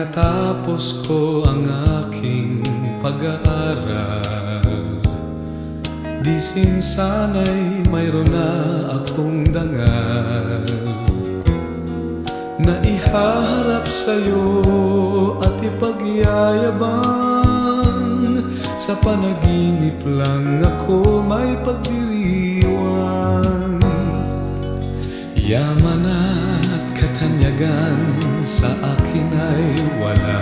natapos ko ang aking pag-aaral, di sana'y mayroon na akong dangal na ihaharap sa'yo at ipagyayabang. Sa panaginip lang ako may pagdiriwang. Yaman at katanyagan sa akin ay wala,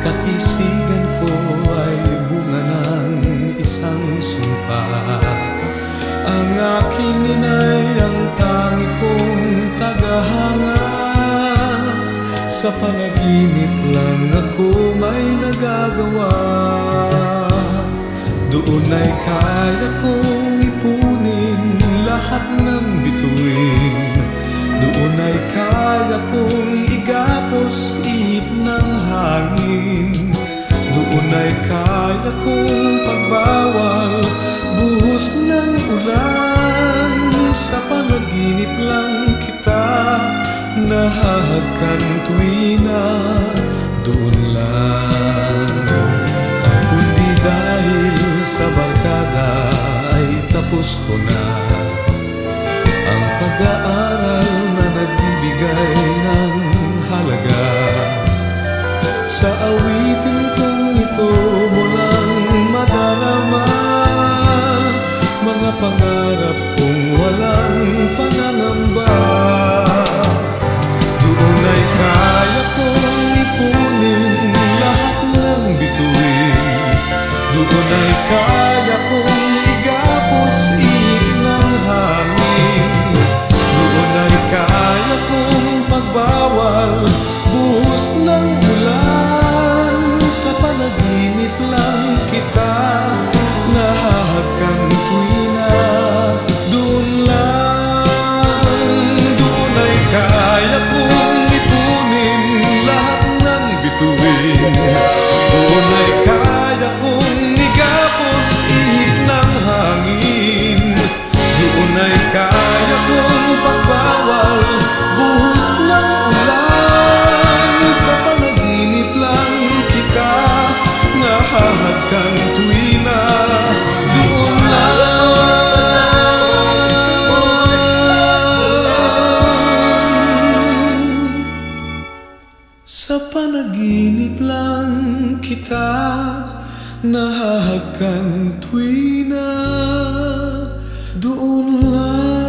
kakisigan ko ay bunga ng isang sumpa. Ang aking inay ang tangi kong tagahanga, sa panaginip lang ako may nagagawa. Doon ay kaya kong ipunin lahat ng bituin, doon ay kaya kong igapos ihip ng hangin, doon ay kaya kong pagbawal buhos ng ulan. Sa panaginip lang kita nahahagkan tuwina, doon lang. Kundi dahil sa barkada ay tapos ko na ang pag-aaral na nagbibigay ng halaga. Sa awitin kong ito mo lang madarama mga pangarap kong walang pangangamba. Doon ay kaya kong ipunin lahat ng bituin, doon ay kaya kong igapos ihip ng hangin, doon ay kaya kong pagbawal buhos ng ulan. Sa panaginip lang kita nahahagkan tuwina, doon lang. Doon ay kaya kong ipunin lahat ng bituin, doon ay kaya kong igapos ihip ng hangin, doon ay kaya kong pagbawal buhos ng ulan. Sa panaginip lang kita nahahagkan tuwina, doon lang. Sa panaginip lang kita nahahagkan tuwina, doon lang.